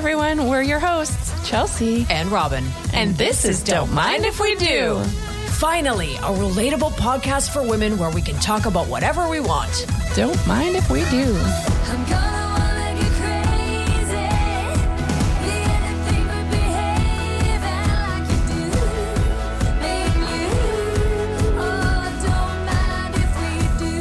everyone, we're your hosts, Chelsea and Robin. And this is Don't Mind If We Do. Finally, a relatable podcast for women where we can talk about whatever we want. Don't mind if we do. I'm gonna wanna get crazy. Be anything but behave like you do. Make you. Oh, don't mind if we do.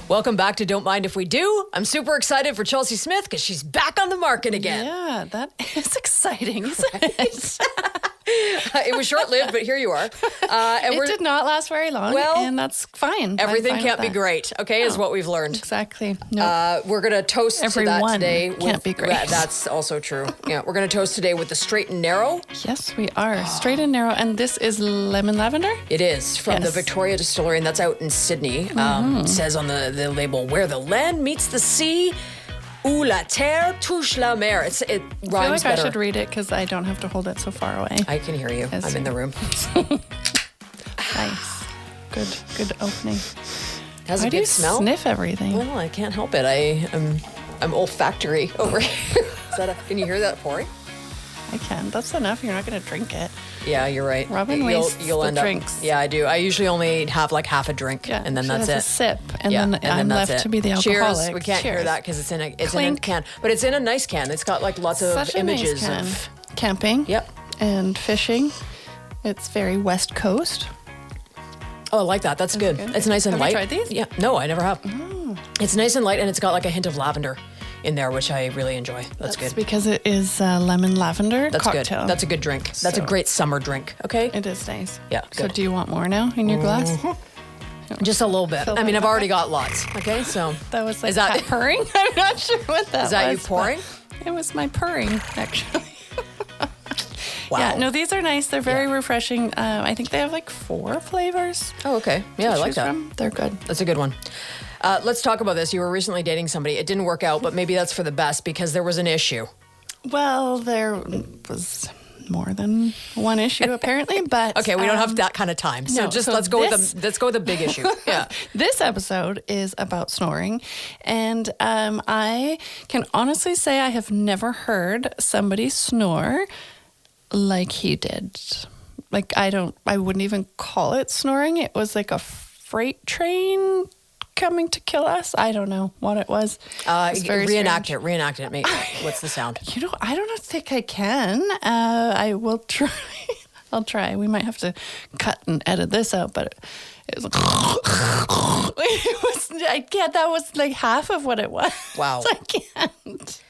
Welcome back to Don't Mind If We Do. I'm super excited for Chelsea Smith because she's back on the market again. Yeah, that is exciting, isn't it? It was short-lived, but here you are. And It did not last very long, Well, and that's fine. everything I'm fine can't with be that. great, okay, is what we've learned. Exactly. No. We're going to toast to that Everyone today. can't be great. That's also true. Yeah, we're going to toast today with the straight and narrow. Yes, we are. Straight and narrow, and this is lemon lavender? It is from the Yes. Victoria Distillery, and that's out in Sydney. Says on the label, where the land meets the sea, où la terre touche la mer. It I rhymes feel like better. I should read it because I don't have to hold it so far away. I can hear you. Yes. I'm in the room. Nice. Good opening. Has Why a do you good smell. sniff everything? Well, I can't help it. I'm olfactory over here. Can you hear that pouring? I can. That's enough. You're not going to drink it. Yeah, you're right. Robin wastes the drinks. Yeah, I do. I usually only have like half a drink, Yeah, and then she that's has it. a sip, and Yeah, then I'm that's left it. to be the alcoholic. Cheers. We can't hear Cheers. that because it's in a Clink. can, but it's in a nice can. It's got like lots of Such a images nice can. of. Camping. Yep. And fishing. It's very West Coast. Oh, I like that. That's good. good. It's nice and Have you light. tried these? Yeah. No, I never have. It's nice and light, and it's got like a hint of lavender in there, which I really enjoy. That's It's good. because it is lemon lavender That's cocktail. good. That's a good drink. That's a So- great summer drink. Okay. It is nice. Yeah, So good. do you want more now in your glass? Just a little bit. Fill I mean, that I've already got lots. Okay, so That was like Is that- cat purring. I'm not sure what that was. is that you but pouring? It was my purring, actually. Wow. Yeah, no, these are nice. They're very refreshing. I think they have like 4 flavors. Oh, okay. Yeah, I to like choose that. from. They're good. That's a good one. Let's talk about this. You were recently dating somebody. It didn't work out, but maybe that's for the best because there was an issue. Well, there was more than one issue apparently, but Okay, we don't have that kind of time. So no, just so let's go this- with the big issue. Yeah. This episode is about snoring, and I can honestly say I have never heard somebody snore like he did. Like I wouldn't even call it snoring. It was like a freight train coming to kill us. I don't know what it was. It's very Reenact strange. it. Reenact it, mate. What's the sound? You know, I don't think I can. I will try. I'll try. We might have to cut and edit this out, but it was I can't. That was like half of what it was. Wow. I can't.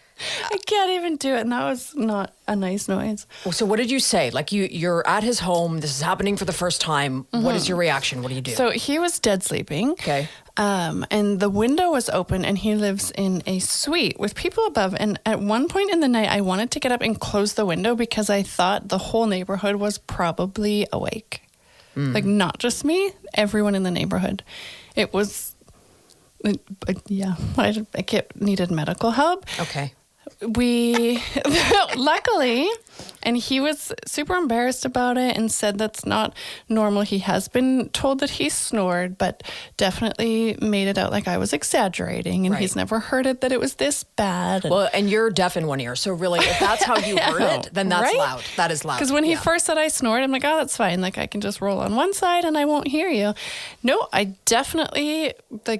I can't even do it. And that was not a nice noise. So what did you say? Like you're at his home. This is happening for the first time. What is your reaction? What do you do? So he was dead sleeping. Okay. And the window was open, and he lives in a suite with people above. And at one point in the night, I wanted to get up and close the window because I thought the whole neighborhood was probably awake. Like, not just me, everyone in the neighborhood. It was, yeah, I needed medical help. Okay. We luckily, and he was super embarrassed about it and said that's not normal. He has been told that he snored, but definitely made it out like I was exaggerating, and Right. he's never heard it that it was this bad. Well, and you're deaf in one ear, so really, if that's how you heard it, then that's Right? loud. That is loud. Because when he Yeah. first said I snored, I'm like, oh, that's fine. Like, I can just roll on one side and I won't hear you. No, I definitely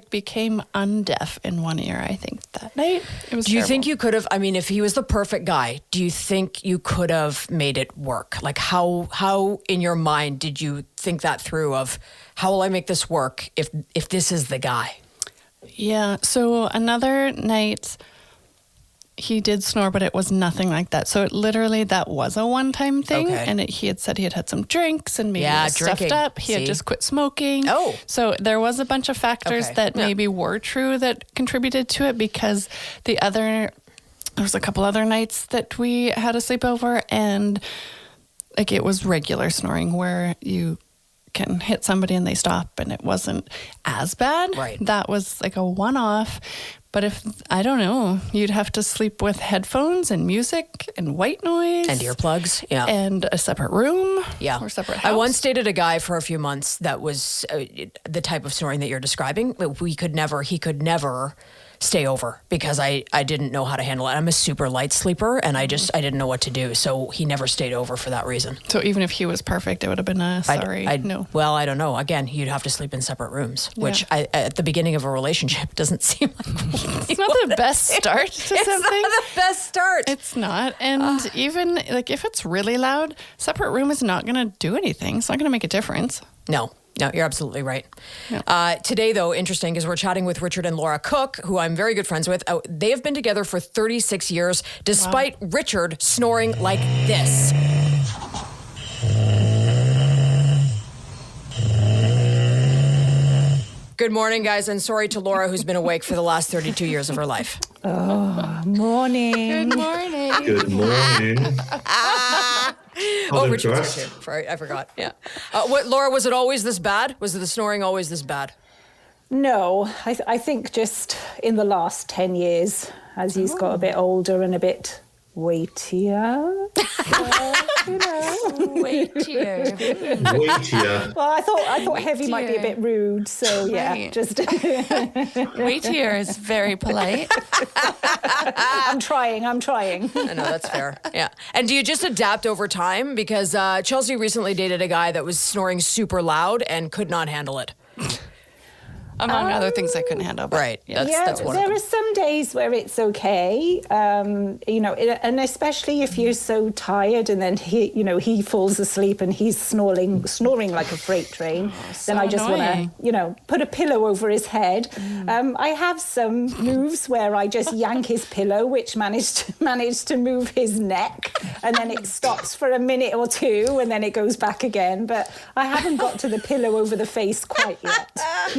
became undeaf in one ear, I think, that night. It was Do you terrible. think you could have? I mean, if he was the perfect guy, do you think you could have made it work? Like, how in your mind did you think that through? Of how will I make this work if this is the guy? Yeah. So another night, he did snore, but it was nothing like that. So that was a one-time thing. Okay. And he had said he had some drinks and maybe Yeah, was stuffed drinking. up. He See? had just quit smoking. Oh. So there was a bunch of factors Okay. that Yeah. maybe were true that contributed to it, because there was a couple other nights that we had a sleepover, and like it was regular snoring where you can hit somebody and they stop, and it wasn't as bad. Right. That was like a one-off. But I don't know, you'd have to sleep with headphones and music and white noise. And earplugs, yeah. And a separate room. Yeah. Or separate house. I once dated a guy for a few months that was the type of snoring that you're describing. He could never stay over because I didn't know how to handle it. I'm a super light sleeper, and I didn't know what to do. So he never stayed over for that reason. So even if he was perfect, it would have been a sorry. No. Well, I don't know. Again, you'd have to sleep in separate rooms, which at the beginning of a relationship doesn't seem like It's not the best start to something. It's not the best start. It's not. And even like if it's really loud, separate room is not going to do anything. It's not going to make a difference. No, you're absolutely right. Today, though, interesting because we're chatting with Richard and Laura Cook, who I'm very good friends with. They have been together for 36 years, despite Richard snoring like this. Good morning, guys, and sorry to Laura, who's been awake for the last 32 years of her life. Morning. Good morning. Good morning. Richard's here too. Sorry, I forgot. Yeah. Laura, was it always this bad? Was the snoring always this bad? No, I think just in the last 10 years, as he's got a bit older and a bit weightier. Weightier. Weightier. Well, I thought heavy might be a bit rude, so yeah, Right. just Weightier is very polite. I'm trying. I know, that's fair. Yeah. And do you just adapt over time? Because Chelsea recently dated a guy that was snoring super loud and could not handle it. Among other things I couldn't handle. But Right. Yeah. That's one of there them. are some days where it's okay, and especially if you're so tired and then he falls asleep and he's snoring like a freight train, then I just annoying. want to, put a pillow over his head. I have some moves where I just yank his pillow, which managed to move his neck, and then it stops for a minute or two, and then it goes back again. But I haven't got to the pillow over the face quite yet.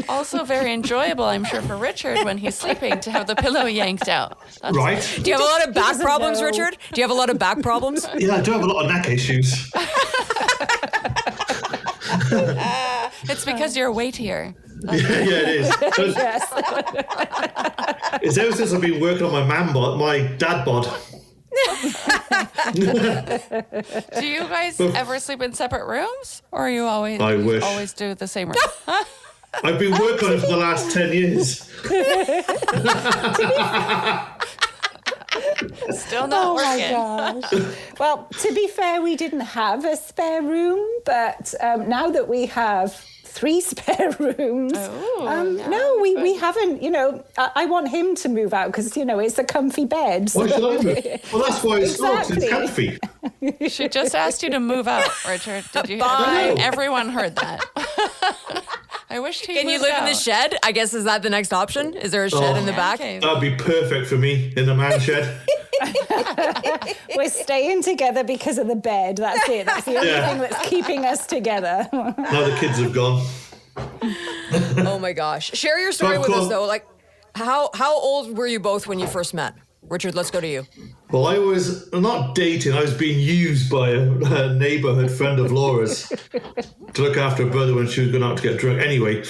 Also very enjoyable, I'm sure, for Richard when he's sleeping to have the pillow yanked out. That's Right? Do you have a lot of back doesn't problems, know. Richard? Do you have a lot of back problems? Yeah, I do have a lot of neck issues. It's because you're weightier. Yeah, it is. Yes. It's ever since I've been working on my man bod, my dad bod. Do you guys ever sleep in separate rooms? Or you always I wish. always do the same room? I've been working on it for the last 10 years. Still not working. Gosh. Well, to be fair, we didn't have a spare room, but now that we have 3 spare rooms, no, we haven't. I want him to move out because it's a comfy bed. Why should I move? Well, that's why it's not, 'cause it's Exactly. comfy. She just asked you to move out, Richard. Did you? Bye. Everyone heard that. I wish he Can you moved live in the out. shed? I guess, is that the next option? Is there a shed in the back? Okay. That'd be perfect for me in the man shed. We're staying together because of the bed. That's it. That's the only Yeah. thing that's keeping us together. Now the kids have gone. Oh my gosh. Share your story with us though. Like how old were you both when you first met? Richard, let's go to you. Well, I was not dating. I was being used by a neighbourhood friend of Laura's to look after her brother when she was going out to get drunk. Anyway,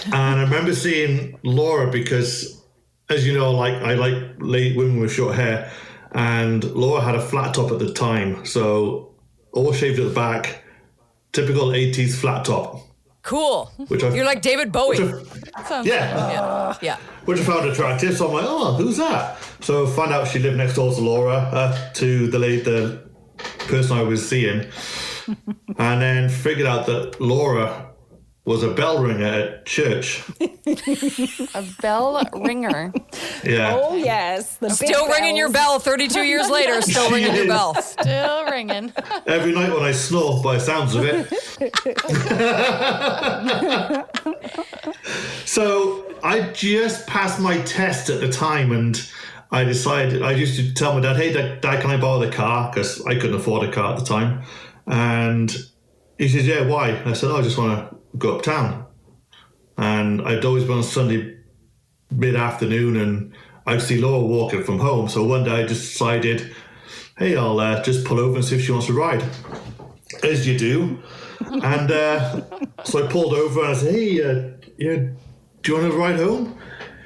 and I remember seeing Laura because, as you know, I like women with short hair, and Laura had a flat top at the time, so all shaved at the back, typical 80s flat top. Cool. Which I- You're like David Bowie. Sounds Yeah. Which I found attractive. So I'm like, oh, who's that? So I found out she lived next door to Laura, to the person I was seeing, and then figured out that Laura was a bell ringer at church. a bell ringer. Yeah. Oh yes, the Still big ringing your bells. bell 32 years later, still ringing your bell. Still ringing. Every night when I snore, by the sounds of it. So I just passed my test at the time, and I decided, I used to tell my dad, hey, Dad, can I borrow the car? Because I couldn't afford a car at the time. And he says, yeah, why? I said, I just want to go uptown. And I'd always been on Sunday mid-afternoon, and I'd see Laura walking from home. So one day I just decided, hey, I'll just pull over and see if she wants to ride. As you do. And so I pulled over and I said, hey, do you want to ride home?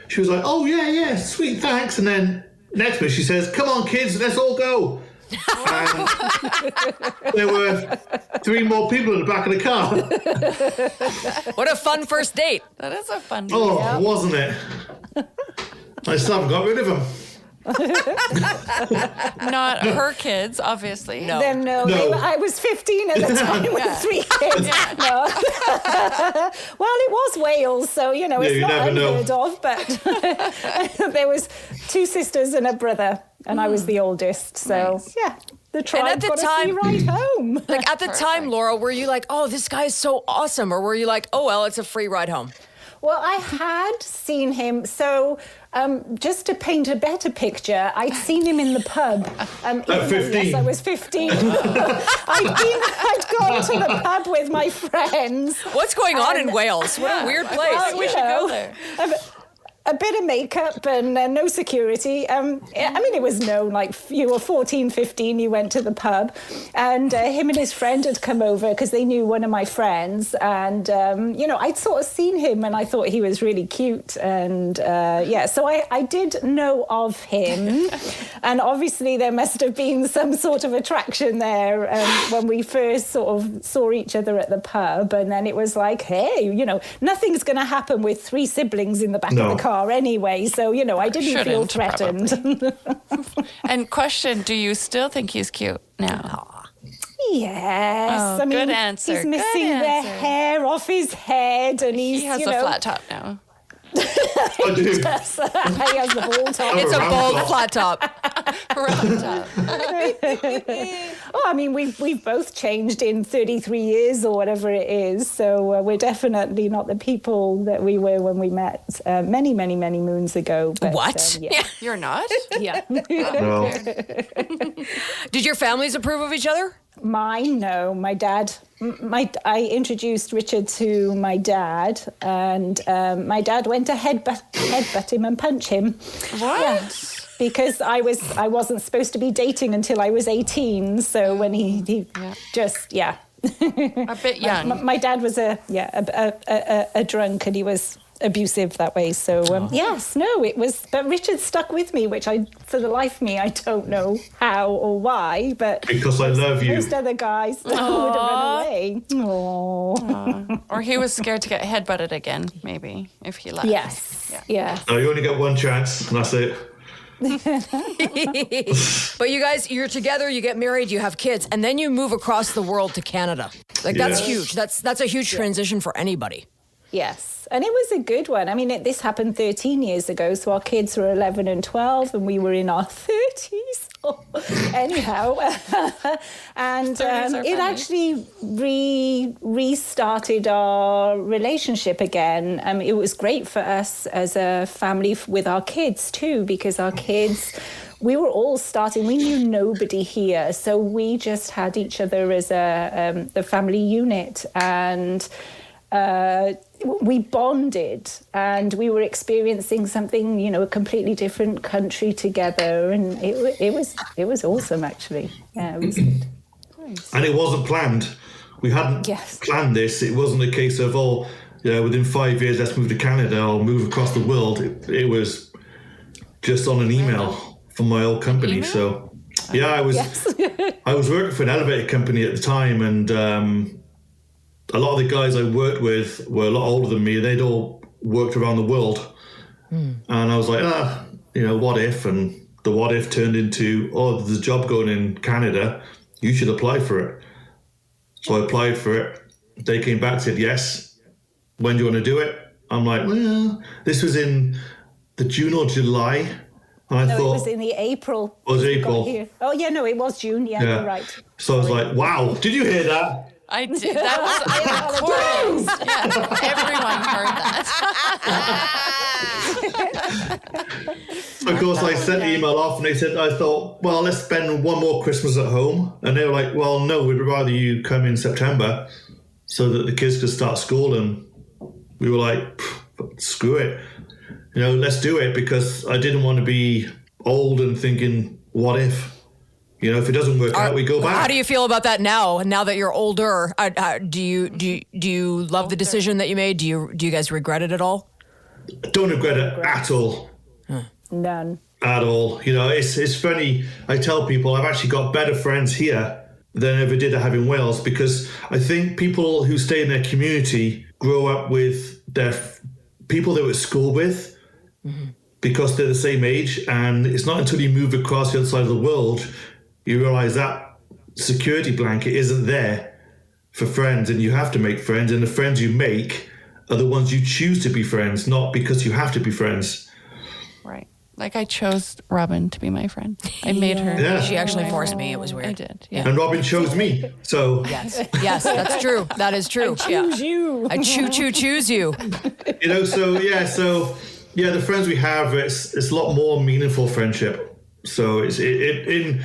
She was like, oh, yeah, sweet, thanks. And then next minute she says, come on, kids, let's all go. And there were 3 more people in the back of the car. What a fun first date. That is a fun Oh, wasn't it? I still haven't got rid of them. Not her kids, obviously. No. Then No. I was 15 at the time with 3 kids. No. Well, it was Wales, so it's you not never know. unheard of. But there was 2 sisters and a brother, and I was the oldest. So yeah, the tribe at the got a time- free ride home. Like at the time, Laura, were you like, oh, this guy is so awesome? Or were you like, oh, well, it's a free ride home? Well, I had seen him. So just to paint a better picture, I'd seen him in the pub. Even though, 15? Yes, I was 15. I'd gone to the pub with my friends. What's going on in Wales? What a weird place. Well, We should go there. A bit of makeup and no security. I mean, it was known, like, you were 14, 15, you went to the pub, and him and his friend had come over because they knew one of my friends, and, I'd sort of seen him, and I thought he was really cute, and, so I did know of him, and obviously there must have been some sort of attraction there when we first sort of saw each other at the pub, and then it was like, hey, nothing's going to happen with 3 siblings in the back of the car anyway, so I didn't feel Shouldn't, threatened. And question, do you still think he's cute now? Yes, Oh, I mean, good answer, he's good missing the answer. hair off his head, and He has a flat top now. I do. he has the ball top. It's a round bold top. flat top. Round top. Oh, I mean, we've both changed in 33 years or whatever it is, so we're definitely not the people that we were when we met many, many, many moons ago. But, What? yeah. You're not? Yeah. No. Did your families approve of each other? Mine, no. My dad. I introduced Richard to my dad, and my dad went to headbutt him and punch him. What? Yeah. Because I wasn't supposed to be dating until I was 18. So when he just A bit young. my dad was a drunk, and he was abusive that way. So yes, no, it was. But Richard stuck with me, which for the life of me, I don't know how or why. But Because I love you. most other guys would have run away. Aww. Or he was scared to get headbutted again, maybe, if he left. Yes. Yeah. No, you only get one chance, and that's it. But you guys, you're together, you get married, you have kids, and then you move across the world to Canada. Like, that's Yeah. huge. That's a huge transition for anybody. Yes, and it was a good one. I mean, this happened 13 years ago, so our kids were 11 and 12, and we were in our 30s. Anyhow, and 30s are it funny. actually restarted our relationship again. It was great for us as a family with our kids too, because our kids, we were all starting. We knew nobody here, so we just had each other as the family unit, and we bonded, and we were experiencing something, a completely different country together, and it was awesome, actually. Yeah, it was good. And it wasn't planned. We hadn't Yes. planned this. It wasn't a case of, within 5 years, let's move to Canada or move across the world. It was just on an email from my old company. Email? So, yeah, I was working for an elevator company at the time, and a lot of the guys I worked with were a lot older than me. They'd all worked around the world. And I was like, what if? And the what if turned into, there's a job going in Canada. You should apply for it. So I applied for it. They came back and said, yes. When do you want to do it? I'm like, well, this was in the June or July. And I No, thought, it was in the April. Oh, it was we got April. here. Oh, yeah, no, it was June. Yeah, you're right. So I was like, wow, did you hear that? I did. That was recorded. Yeah, everyone heard that. Of course, I sent the email off, and I thought, well, let's spend one more Christmas at home. And they were like, well, no, we'd rather you come in September so that the kids could start school. And we were like, screw it. Let's do it, because I didn't want to be old and thinking, what if? If it doesn't work out, we go back. How do you feel about that now? Now that you're older, do you love the decision that you made? Do you guys regret it at all? Don't regret it at all. None. at all. You know, it's funny. I tell people I've actually got better friends here than I ever did I have in Wales, because I think people who stay in their community grow up with their people they were at school with, because they're the same age. And it's not until you move across the other side of the world you realize that security blanket isn't there for friends, and you have to make friends, and the friends you make are the ones you choose to be friends, not because you have to be friends. Right. Like I chose Robin to be my friend. I made her. Yeah. She actually forced me. It was weird. I did. Yeah. And Robin chose me. So, Yes, that's true. That is true. Choose you. I choose you. you know, the friends we have, it's a lot more meaningful friendship. So it's in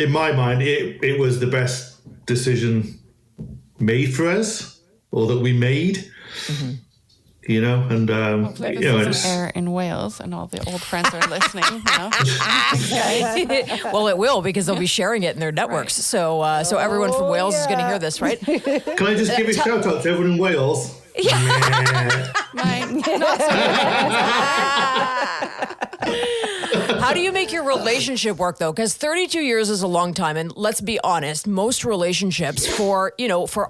my mind, it was the best decision made for us, or that we made. You know, and Hopefully you know, this doesn't air in Wales and all the old friends are listening. Well, it will, because they'll be sharing it in their networks. So everyone from Wales is going to hear this, right? Can I just give a shout out to everyone in Wales? Mine. How do you make your relationship work, though? Because 32 years is a long time, and let's be honest, most relationships for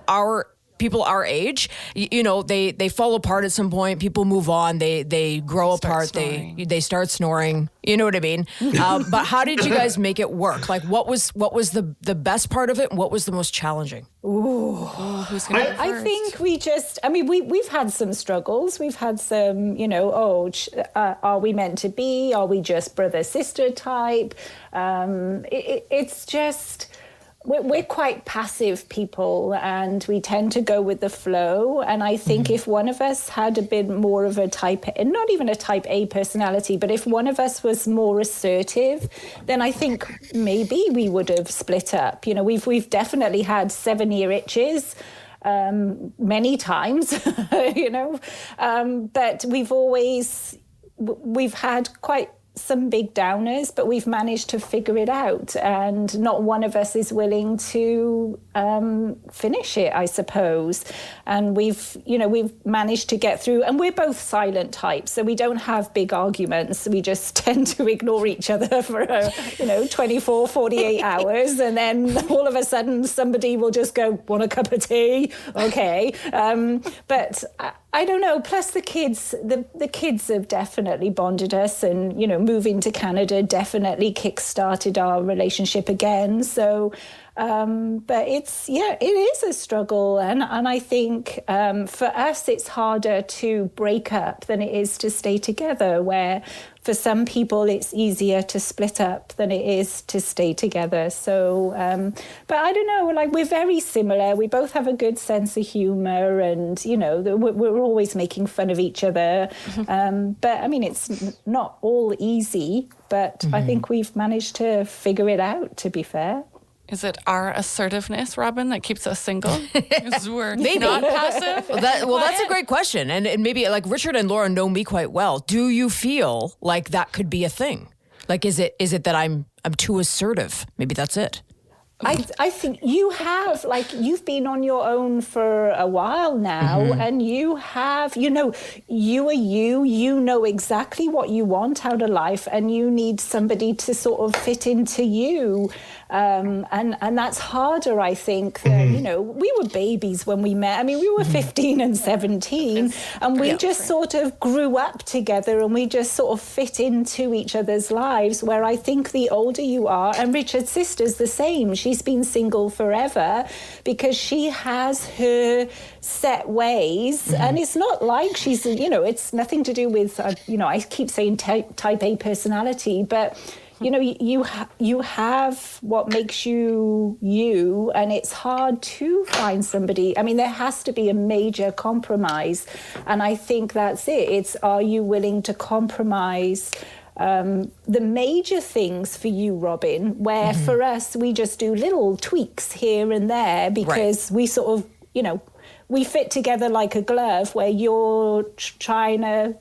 our people our age, they fall apart at some point. People move on. They grow apart. They start snoring. You know what I mean? But how did you guys make it work? Like, what was the best part of it, and what was the most challenging? Who's gonna go I first? think we've had some struggles. We've had some, are we meant to be? Are we just brother-sister type? It's just... We're quite passive people, and we tend to go with the flow. And I think if one of us had a bit more of a not even a type A personality, but if one of us was more assertive, then I think maybe we would have split up. You know, we've definitely had 7-year itches many times, but we've had quite some big downers, but we've managed to figure it out, and not one of us is willing to finish it, I suppose. And we've managed to get through, and we're both silent types, so we don't have big arguments. We just tend to ignore each other for 24, 48 hours, and then all of a sudden somebody will just go, want a cup of tea? Okay. But I don't know. Plus the kids have definitely bonded us, and moving to Canada definitely kick-started our relationship again. So, but it is a struggle, and I think for us it's harder to break up than it is to stay together. Where for some people it's easier to split up than it is to stay together. So, but I don't know. Like, we're very similar. We both have a good sense of humour, and we're always making fun of each other. But I mean, it's not all easy. But I think we've managed to figure it out, to be fair. Is it our assertiveness, Robin, that keeps us single? Because we're not passive? Well, that's a great question. And maybe, like, Richard and Laura know me quite well. Do you feel like that could be a thing? Like, is it that I'm too assertive? Maybe that's it. I think you have, like, you've been on your own for a while now, and you have, you are you know exactly what you want out of life, and you need somebody to sort of fit into you. And that's harder, I think, than, we were babies when we met. I mean, we were 15 and 17, and we just sort of grew up together, and we just sort of fit into each other's lives, where I think the older you are, and Richard's sister's the same. She's been single forever because she has her set ways, and it's not like she's, it's nothing to do with, I keep saying type A personality, but you have what makes you you, and it's hard to find somebody. I mean, there has to be a major compromise, and I think that's it. It's, are you willing to compromise the major things for you, Robin, where for us, we just do little tweaks here and there because we sort of, we fit together like a glove, where you're trying to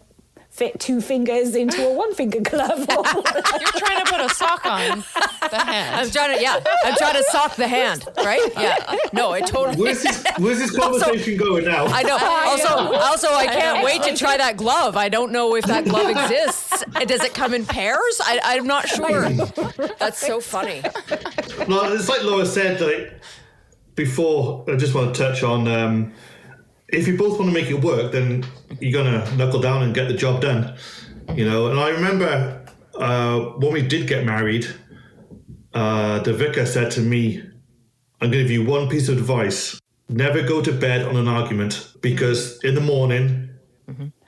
fit 2 fingers into a 1-finger glove. You're trying to put a sock on the hand. I'm trying to sock the hand, right? Yeah. No, it totally. Where's this conversation going now? I know. Also, I can't wait to try that glove. I don't know if that glove exists. Does it come in pairs? I'm not sure. That's so funny. No, it's like Laura said, like before. I just want to touch on. If you both want to make it work, then you're gonna knuckle down and get the job done. And I remember when we did get married, the vicar said to me, I'm going to give you one piece of advice. Never go to bed on an argument, because in the morning,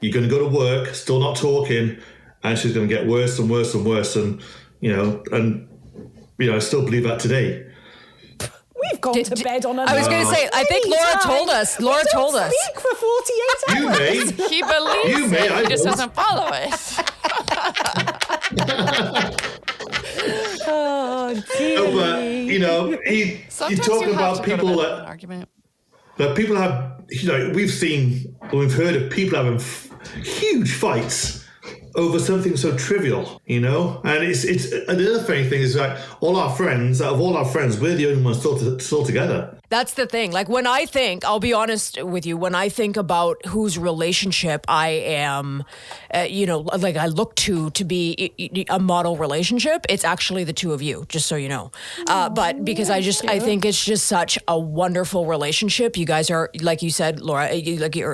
you're going to go to work, still not talking, and it's just going to get worse and worse and worse. And, I still believe that today. We've gone to bed on an I was going to say, I think Laura told us. Laura told us. Speak for 48 hours. You may. He believes You may, it. I He just don't. doesn't follow it. Oh, No, but, you Sometimes talking you have about to go to people bed with an that argument. people have, we've heard of people having huge fights over something so trivial, and it's another funny thing is that out of all our friends, we're the only ones still together. That's the thing. Like when I think, I'll be honest with you, when I think about whose relationship I am, like I look to be a model relationship, it's actually the two of you, just so you know. But because I think it's just such a wonderful relationship. You guys are, like you said, Laura,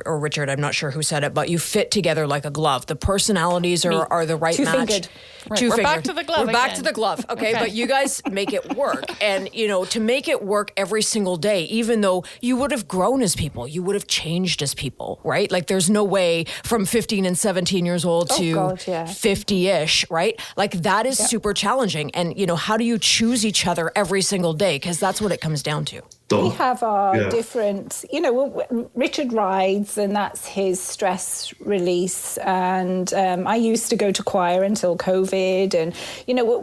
or Richard, I'm not sure who said it, but you fit together like a glove. The personalities are the right match. Two-fingered. Right, Two we're back fingered. to the glove We're back again. to the glove. Okay, but you guys make it work. And, to make it work every single day, even though you would have grown as people, you would have changed as people, right? Like there's no way from 15 and 17 years old to God, yeah. 50-ish, right? Like that is super challenging. And, how do you choose each other every single day? Because that's what it comes down to. We have our different, Richard rides, and that's his stress release. And I used to go to choir until COVID, and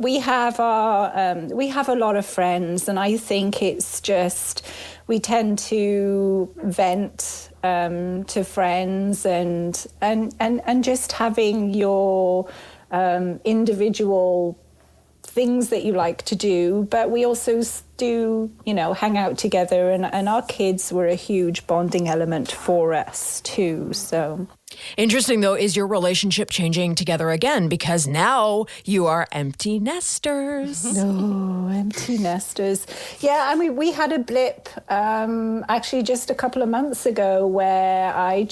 we have a lot of friends, and I think it's just we tend to vent to friends, and just having your individual things that you like to do, but we also do, hang out together, and our kids were a huge bonding element for us too. So Interesting, though, is your relationship changing together again? Because now you are empty nesters. No, empty nesters. Yeah, I mean, we had a blip actually just a couple of months ago where I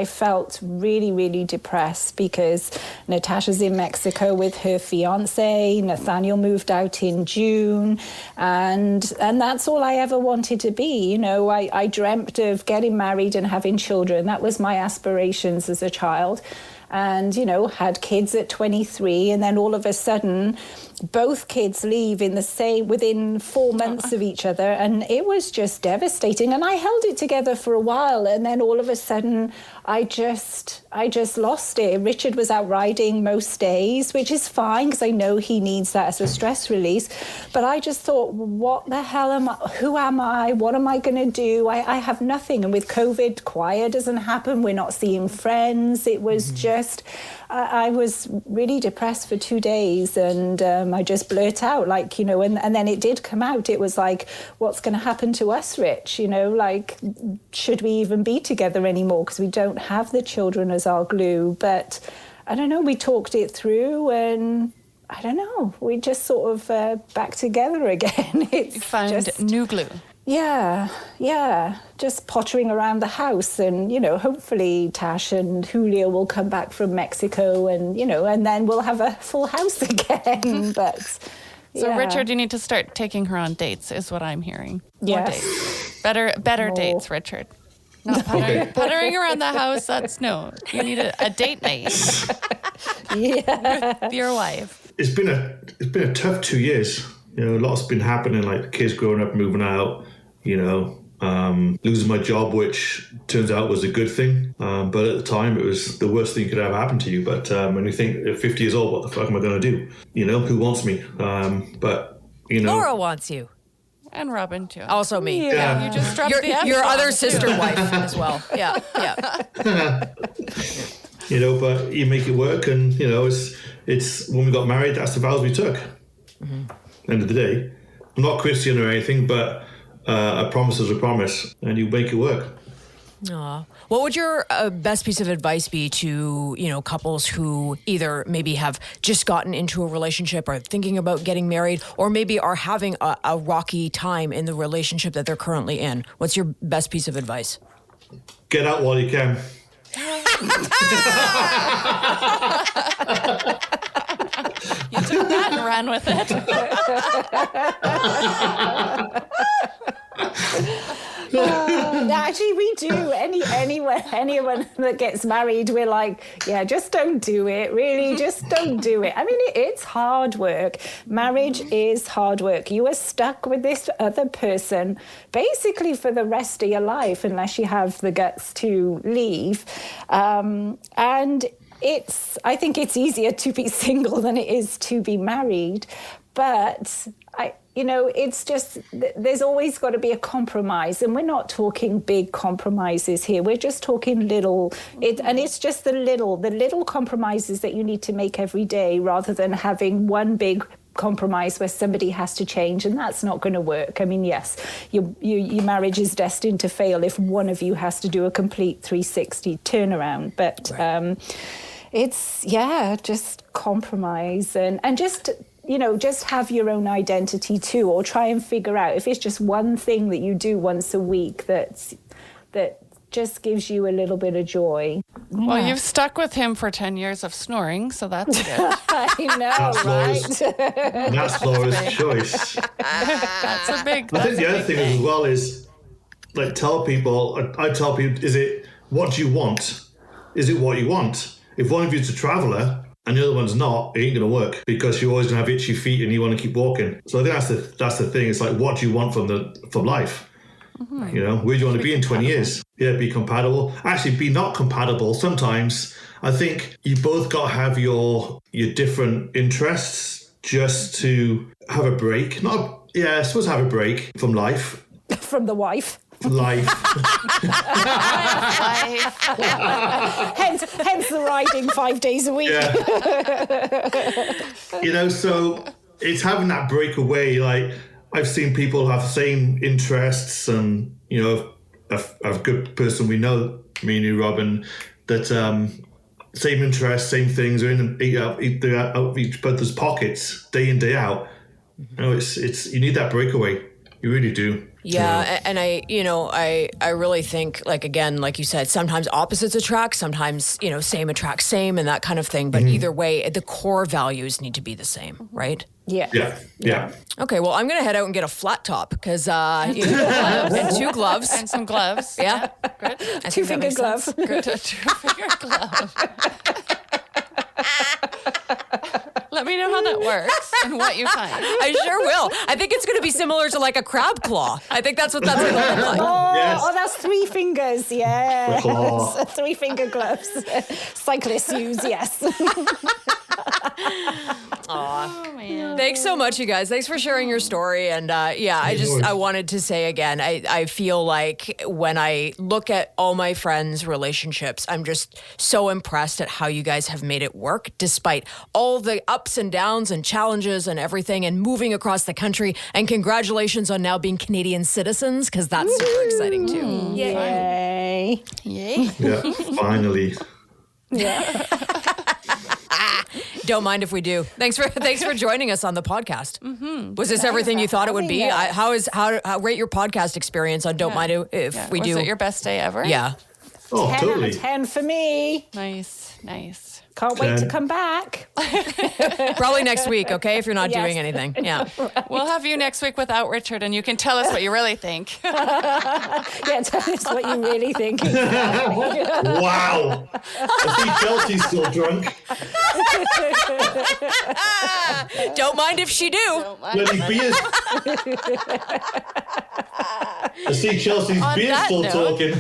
felt really, really depressed because Natasha's in Mexico with her fiance. Nathaniel moved out in June, and that's all I ever wanted to be. I dreamt of getting married and having children. That was my aspiration as a child, and had kids at 23, and then all of a sudden both kids leave within 4 months of each other, and it was just devastating. And I held it together for a while, and then all of a sudden I just lost it. Richard was out riding most days, which is fine because I know he needs that as a stress release, but I just thought, what the hell am I? Who am I? What am I going to do? I have nothing. And with COVID, choir doesn't happen. We're not seeing friends. It was just, I was really depressed for 2 days, and I just blurt out, and then it did come out. It was like, what's going to happen to us, Rich? Should we even be together anymore? Because we don't have the children as our glue. But I don't know, we talked it through, and I don't know, we just sort of back together again. You found new glue. Yeah, just pottering around the house, and hopefully Tash and Julio will come back from Mexico, and and then we'll have a full house again. But So Richard, you need to start taking her on dates, is what I'm hearing. More Yes. dates. Better dates, Richard. Not puttering around the house. That's no. You need a date night. With your wife. It's been a tough 2 years. A lot's been happening, like kids growing up, moving out, losing my job, which turns out was a good thing. But at the time, it was the worst thing that could ever happen to you. But when you think at 50 years old, what the fuck am I going to do? Who wants me? Laura wants you. And Robin, too. Also me. Yeah. You just dropped the Your F-bomb, other too. sister wife as well. Yeah. but you make it work, and it's when we got married, that's the vows we took. End of the day, I'm not Christian or anything, but a promise is a promise, and you make it work. Aw. What would your best piece of advice be to, couples who either maybe have just gotten into a relationship or thinking about getting married, or maybe are having a rocky time in the relationship that they're currently in? What's your best piece of advice? Get out while you can. You took that and ran with it. Actually, we do. Anyone that gets married, we're like, yeah, just don't do it. Really, just don't do it. I mean, it's hard work. Marriage is hard work. You are stuck with this other person basically for the rest of your life, unless you have the guts to leave. And I think it's easier to be single than it is to be married. But it's just, there's always got to be a compromise. And we're not talking big compromises here. We're just talking little. And it's just the little compromises that you need to make every day, rather than having one big compromise where somebody has to change, and that's not going to work. I mean, yes, your marriage is destined to fail if one of you has to do a complete 360 turnaround. But it's, just compromise and just... just have your own identity too, or try and figure out if it's just one thing that you do once a week that just gives you a little bit of joy. Well, you've stuck with him for 10 years of snoring, so that's good. I know, right? That's Laura's choice. That's a big. I think the other thing as well is, like, I tell people, is it what do you want? Is it what you want? If one of you's a traveller and the other one's not, it ain't going to work, because you're always going to have itchy feet and you want to keep walking. So I think that's the thing. It's like, what do you want from life? Mm-hmm. Where do you want to be in 20 years? Yeah, be compatible. Actually, be not compatible. Sometimes I think you both got to have your different interests just to have a break. I suppose have a break from life. From the wife. Life. hence the riding 5 days a week. Yeah. So it's having that break away. Like, I've seen people have the same interests, and a good person we know, me and you, Robin, that same interests, same things are in each other's pockets day in, day out. It's you need that breakaway. You really do. Yeah, and I really think, like, again, like you said, sometimes opposites attract, sometimes, same attracts same, and that kind of thing. But either way, the core values need to be the same, right? Yeah. Yeah. Okay, well, I'm going to head out and get a flat top, because, and 2 gloves. And some gloves. Yeah. Good. I think that Two-finger makes glove. sense. Good. A two-finger glove. Let me know how that works and what you find. I sure will. I think it's going to be similar to, like, a crab claw. I think that's what that's going to look like. Yes. Oh, that's 3 fingers, yes. Claw. 3-finger gloves. Cyclists use, yes. Oh, man. Thanks so much, you guys. Thanks for sharing your story. And I wanted to say again, I feel like when I look at all my friends' relationships, I'm just so impressed at how you guys have made it work, despite all the ups and downs and challenges and everything, and moving across the country. And congratulations on now being Canadian citizens, because that's super exciting too. Yay. Yay. Yeah. Finally. Yeah. Don't mind if we do. Thanks for joining us on the podcast. Mm-hmm. Was this everything you thought it would be? How rate your podcast experience on Don't Mind if we do? Was it your best day ever? Yeah. Oh, 10 totally. out of 10 for me. Nice. Can't wait to come back. Probably next week, okay, if you're not Yes. doing anything. Yeah. We'll have you next week without Richard, and you can tell us what you really think. Yeah, tell us what you really think. Wow. I see Chelsea's still drunk. Don't mind if she do. Bloody beers. I see Chelsea's On beer that still note- talking.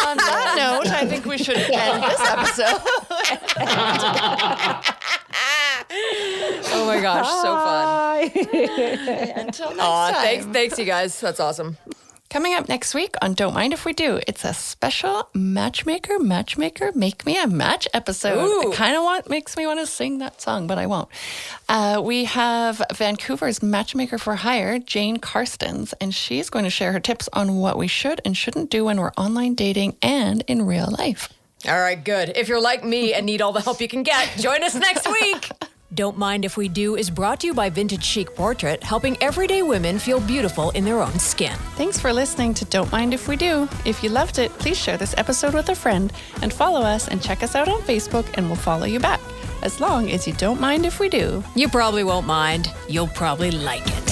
On that note, I think we should end this episode. Oh my gosh, so fun. Bye. Until next Aw, time. thanks you guys. That's awesome. Coming up next week on Don't Mind If We Do, it's a special matchmaker, make me a match episode. Ooh. It kind of makes me want to sing that song, but I won't. We have Vancouver's matchmaker for hire, Jane Karstens, and she's going to share her tips on what we should and shouldn't do when we're online dating and in real life. All right, good. If you're like me and need all the help you can get, join us next week. Don't Mind If We Do is brought to you by Vintage Chic Portrait, helping everyday women feel beautiful in their own skin. Thanks for listening to Don't Mind If We Do. If you loved it, please share this episode with a friend and follow us and check us out on Facebook, and we'll follow you back. As long as you don't mind if we do. You probably won't mind. You'll probably like it.